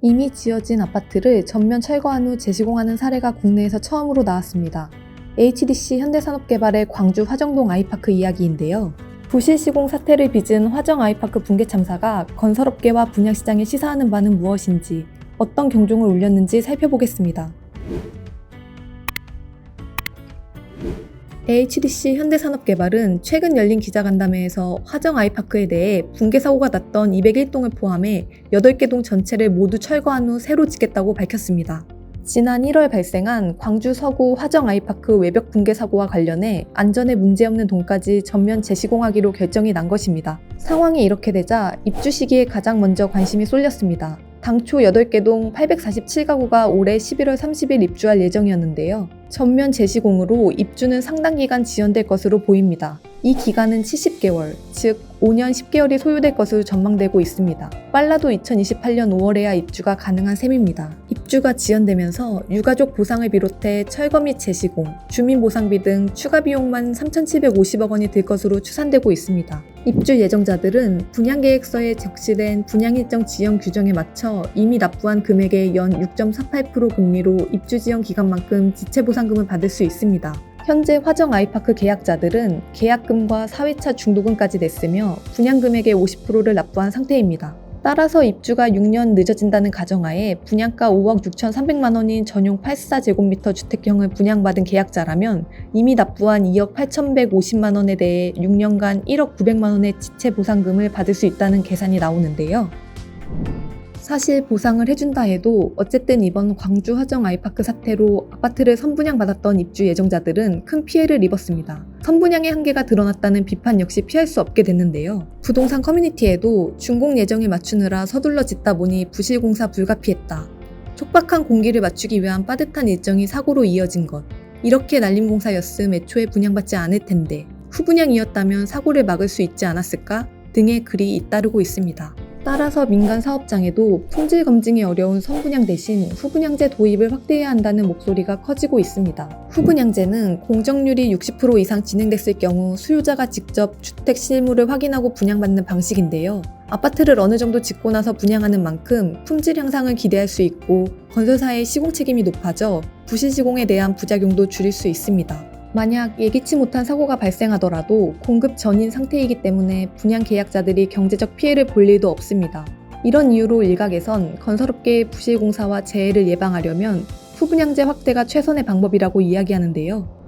이미 지어진 아파트를 전면 철거한 후 재시공하는 사례가 국내에서 처음으로 나왔습니다. HDC 현대산업개발의 광주 화정동 아이파크 이야기인데요. 부실 시공 사태를 빚은 화정 아이파크 붕괴 참사가 건설업계와 분양시장에 시사하는 바는 무엇인지, 어떤 경종을 울렸는지 살펴보겠습니다. HDC 현대산업개발은 최근 열린 기자간담회에서 화정 아이파크에 대해 붕괴 사고가 났던 201동을 포함해 8개 동 전체를 모두 철거한 후 새로 짓겠다고 밝혔습니다. 지난 1월 발생한 광주 서구 화정 아이파크 외벽 붕괴 사고와 관련해 안전에 문제없는 동까지 전면 재시공하기로 결정이 난 것입니다. 상황이 이렇게 되자 입주 시기에 가장 먼저 관심이 쏠렸습니다. 당초 8개 동 847가구가 올해 11월 30일 입주할 예정이었는데요. 전면 재시공으로 입주는 상당 기간 지연될 것으로 보입니다. 이 기간은 70개월, 즉 5년 10개월이 소요될 것으로 전망되고 있습니다. 빨라도 2028년 5월에야 입주가 가능한 셈입니다. 입주가 지연되면서 유가족 보상을 비롯해 철거 및 재시공, 주민보상비 등 추가 비용만 3,750억 원이 들 것으로 추산되고 있습니다. 입주 예정자들은 분양계획서에 적시된 분양일정 지연 규정에 맞춰 이미 납부한 금액의 연 6.48% 금리로 입주 지연 기간만큼 지체보상금을 받을 수 있습니다. 현재 화정 아이파크 계약자들은 계약금과 4회차 중도금까지 냈으며 분양금액의 50%를 납부한 상태입니다. 따라서 입주가 6년 늦어진다는 가정하에 분양가 5억 6,300만 원인 전용 84제곱미터 주택형을 분양받은 계약자라면 이미 납부한 2억 8,150만 원에 대해 6년간 1억 900만 원의 지체 보상금을 받을 수 있다는 계산이 나오는데요. 사실 보상을 해준다 해도 어쨌든 이번 광주 화정 아이파크 사태로 아파트를 선분양받았던 입주 예정자들은 큰 피해를 입었습니다. 선분양의 한계가 드러났다는 비판 역시 피할 수 없게 됐는데요. 부동산 커뮤니티에도 준공 예정에 맞추느라 서둘러 짓다 보니 부실공사 불가피했다. 촉박한 공기를 맞추기 위한 빠듯한 일정이 사고로 이어진 것. 이렇게 날림공사였음 애초에 분양받지 않을 텐데 후분양이었다면 사고를 막을 수 있지 않았을까? 등의 글이 잇따르고 있습니다. 따라서 민간 사업장에도 품질 검증이 어려운 선분양 대신 후분양제 도입을 확대해야 한다는 목소리가 커지고 있습니다. 후분양제는 공정률이 60% 이상 진행됐을 경우 수요자가 직접 주택 실물을 확인하고 분양받는 방식인데요. 아파트를 어느 정도 짓고 나서 분양하는 만큼 품질 향상을 기대할 수 있고 건설사의 시공 책임이 높아져 부실 시공에 대한 부작용도 줄일 수 있습니다. 만약 예기치 못한 사고가 발생하더라도 공급 전인 상태이기 때문에 분양 계약자들이 경제적 피해를 볼 일도 없습니다. 이런 이유로 일각에선 건설업계의 부실공사와 재해를 예방하려면 후분양제 확대가 최선의 방법이라고 이야기하는데요.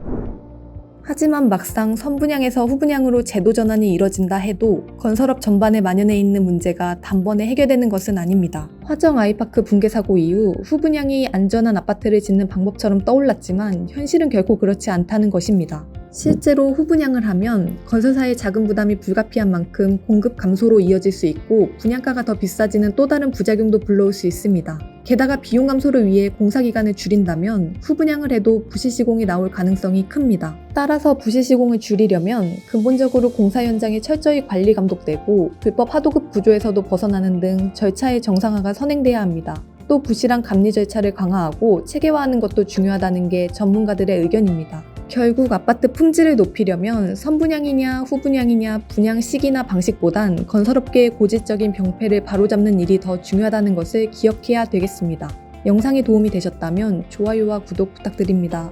하지만 막상 선분양에서 후분양으로 제도 전환이 이뤄진다 해도 건설업 전반에 만연해 있는 문제가 단번에 해결되는 것은 아닙니다. 화정 아이파크 붕괴 사고 이후 후분양이 안전한 아파트를 짓는 방법처럼 떠올랐지만 현실은 결코 그렇지 않다는 것입니다. 실제로 후분양을 하면 건설사의 자금 부담이 불가피한 만큼 공급 감소로 이어질 수 있고 분양가가 더 비싸지는 또 다른 부작용도 불러올 수 있습니다. 게다가 비용 감소를 위해 공사기간을 줄인다면 후분양을 해도 부실시공이 나올 가능성이 큽니다. 따라서 부실시공을 줄이려면 근본적으로 공사 현장이 철저히 관리 감독되고 불법 하도급 구조에서도 벗어나는 등 절차의 정상화가 선행돼야 합니다. 또 부실한 감리 절차를 강화하고 체계화하는 것도 중요하다는 게 전문가들의 의견입니다. 결국 아파트 품질을 높이려면 선분양이냐 후분양이냐 분양 시기나 방식보단 건설업계의 고질적인 병폐를 바로잡는 일이 더 중요하다는 것을 기억해야 되겠습니다. 영상이 도움이 되셨다면 좋아요와 구독 부탁드립니다.